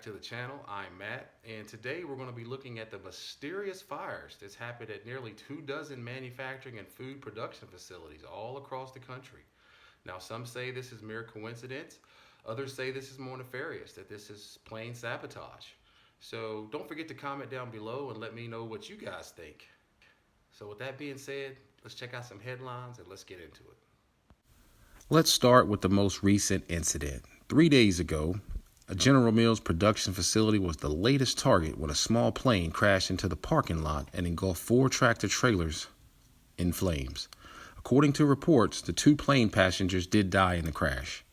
back to the channel. I'm Matt, and today we're going to be looking at the mysterious fires that's happened at nearly 24 manufacturing and food production facilities all across the country. Now, some say this is mere coincidence. Others say this is more nefarious, that this is plain sabotage. So don't forget to comment down below and let me know what you guys think. So with that being said, let's check out some headlines and let's get into it. Let's start with the most recent incident. 3 days ago, a General Mills production facility was the latest target when a small plane crashed into the parking lot and engulfed 4 tractor trailers in flames. According to reports, the 2 plane passengers did die in the crash.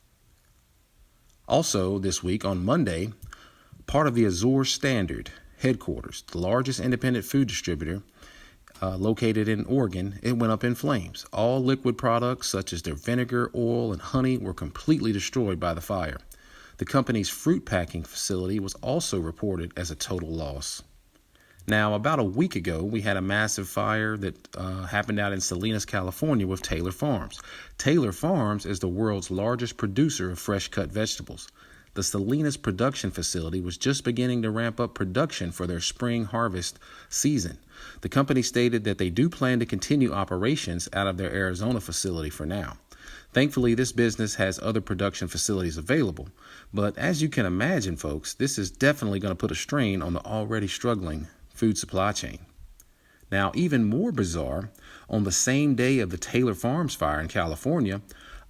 Also, this week on Monday, part of the Azure Standard headquarters, the largest independent food distributor located in Oregon, it went up in flames. All liquid products such as their vinegar, oil, and honey were completely destroyed by the fire. The company's fruit packing facility was also reported as a total loss. Now, about a week ago, we had a massive fire that happened out in Salinas, California with Taylor Farms. Taylor Farms is the world's largest producer of fresh cut vegetables. The Salinas production facility was just beginning to ramp up production for their spring harvest season. The company stated that they do plan to continue operations out of their Arizona facility for now. Thankfully, this business has other production facilities available, but as you can imagine, folks, this is definitely going to put a strain on the already struggling food supply chain. Now, even more bizarre, on the same day of the Taylor Farms fire in California,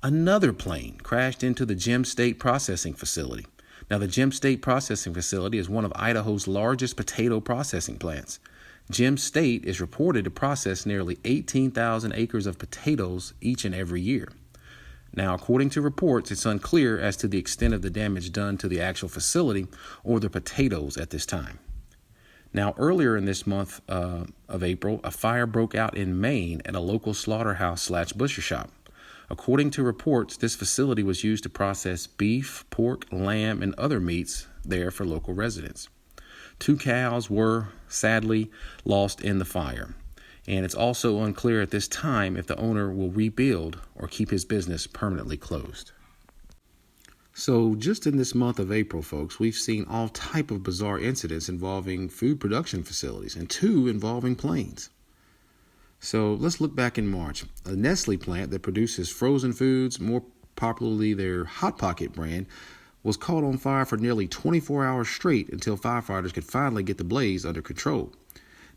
another plane crashed into the Gem State processing facility. Now, the Gem State processing facility is one of Idaho's largest potato processing plants. Gem State is reported to process nearly 18,000 acres of potatoes each and every year. Now, according to reports, it's unclear as to the extent of the damage done to the actual facility or the potatoes at this time. Now, earlier in this month of April, a fire broke out in Maine at a local slaughterhouse/butcher shop. According to reports, this facility was used to process beef, pork, lamb, and other meats there for local residents. 2 cows were, sadly, lost in the fire. And it's also unclear at this time if the owner will rebuild or keep his business permanently closed. So just in this month of April, folks, we've seen all type of bizarre incidents involving food production facilities and 2 involving planes. So let's look back in March. A Nestle plant that produces frozen foods, more popularly their Hot Pocket brand, was caught on fire for nearly 24 hours straight until firefighters could finally get the blaze under control.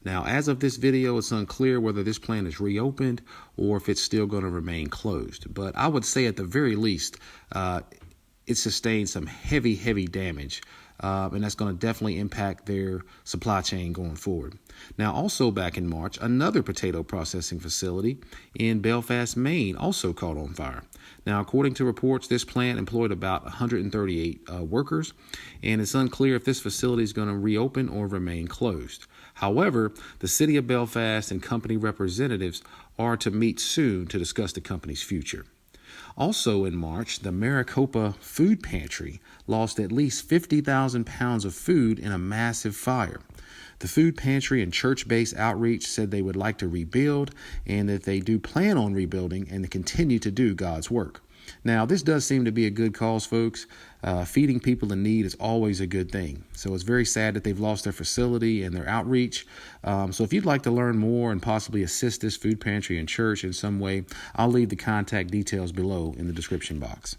Now, as of this video, it's unclear whether this plant is reopened or if it's still going to remain closed. But I would say at the very least, it sustained some heavy damage. And that's going to definitely impact their supply chain going forward. Now, also back in March, another potato processing facility in Belfast, Maine, also caught on fire. Now, according to reports, this plant employed about 138 workers, and it's unclear if this facility is going to reopen or remain closed. However, the city of Belfast and company representatives are to meet soon to discuss the company's future. Also in March, the Maricopa food pantry lost at least 50,000 pounds of food in a massive fire. The food pantry and church-based outreach said they would like to rebuild and that they do plan on rebuilding and to continue to do God's work. Now, this does seem to be a good cause, folks. Feeding people in need is always a good thing. So it's very sad that they've lost their facility and their outreach. So if you'd like to learn more and possibly assist this food pantry and church in some way, I'll leave the contact details below in the description box.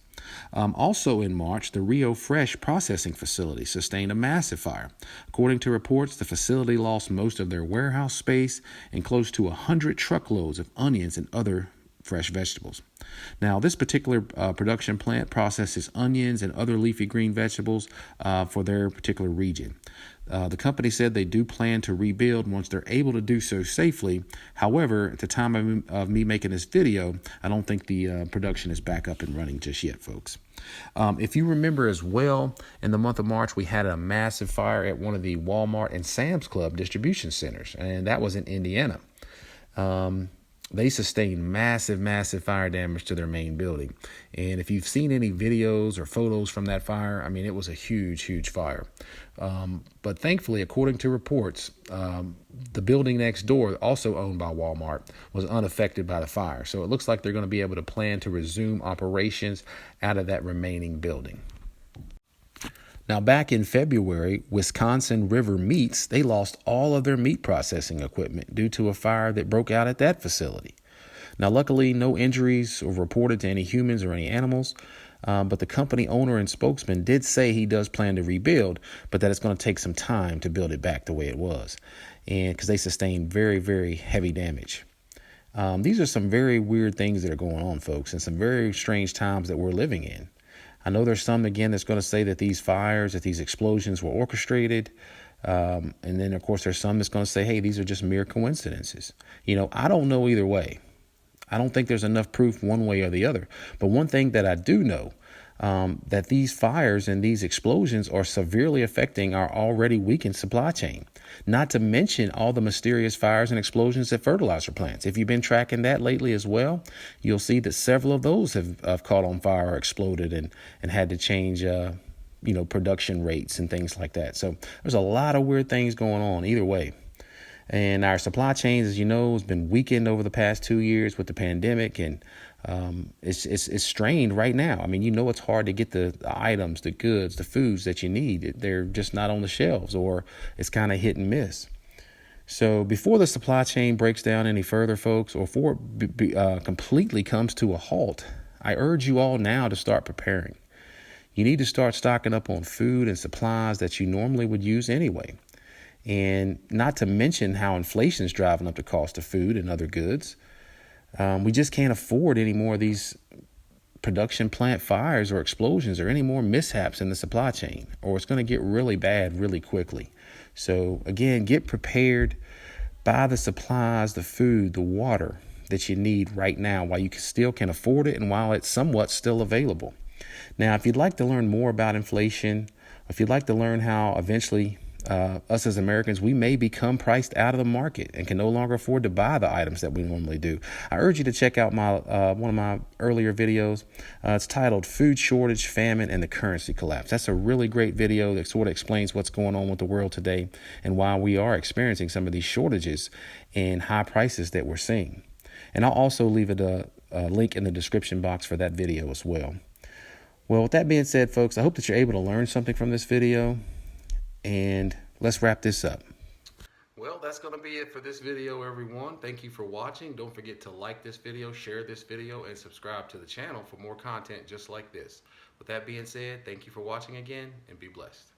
Also in March, the Rio Fresh processing facility sustained a massive fire. According to reports, the facility lost most of their warehouse space and close to 100 truckloads of onions and other fresh vegetables. Now, this particular production plant processes onions and other leafy green vegetables for their particular region. The company said they do plan to rebuild once they're able to do so safely. However, at the time of me making this video, I don't think the production is back up and running just yet, folks. If you remember as well, in the month of March, we had a massive fire at one of the Walmart and Sam's Club distribution centers, and that was in Indiana. They sustained massive fire damage to their main building. And if you've seen any videos or photos from that fire, I mean, it was a huge fire. But thankfully, according to reports, the building next door, also owned by Walmart, was unaffected by the fire. So it looks like they're going to be able to plan to resume operations out of that remaining building. Now, back in February, Wisconsin River Meats, they lost all of their meat processing equipment due to a fire that broke out at that facility. Now, luckily, no injuries were reported to any humans or any animals, but the company owner and spokesman did say he does plan to rebuild, but that it's going to take some time to build it back the way it was, and because they sustained very, very heavy damage. These are some very weird things that are going on, folks, and some very strange times that we're living in. I know there's some, again, that's going to say that these fires, that these explosions were orchestrated. And then, of course, there's some that's going to say, hey, these are just mere coincidences. I don't know either way. I don't think there's enough proof one way or the other. But one thing that I do know, that these fires and these explosions are severely affecting our already weakened supply chain. Not to mention all the mysterious fires and explosions at fertilizer plants. If you've been tracking that lately as well, you'll see that several of those have caught on fire or exploded and had to change production rates and things like that. So there's a lot of weird things going on either way. And our supply chains, as you know, has been weakened over the past 2 years with the pandemic, and it's strained right now. I mean, it's hard to get the items, the goods, the foods that you need. They're just not on the shelves, or it's kind of hit and miss. So before the supply chain breaks down any further, folks, or before it completely comes to a halt, I urge you all now to start preparing. You need to start stocking up on food and supplies that you normally would use anyway. And not to mention how inflation is driving up the cost of food and other goods. We just can't afford any more of these production plant fires or explosions or any more mishaps in the supply chain, or it's going to get really bad really quickly. So again, get prepared, buy the supplies, the food, the water that you need right now while you still can afford it and while it's somewhat still available. Now, if you'd like to learn more about inflation, if you'd like to learn how eventually us as Americans, we may become priced out of the market and can no longer afford to buy the items that we normally do, I urge you to check out my one of my earlier videos. It's titled Food Shortage, Famine, and the Currency Collapse. That's a really great video that sort of explains what's going on with the world today and why we are experiencing some of these shortages and high prices that we're seeing. And I'll also leave a link in the description box for that video as well. Well, with that being said, folks, I hope that you're able to learn something from this video. And let's wrap this up. Well, that's going to be it for this video, everyone. Thank you for watching. Don't forget to like this video, share this video, and subscribe to the channel for more content just like this. With that being said, thank you for watching again, and be blessed.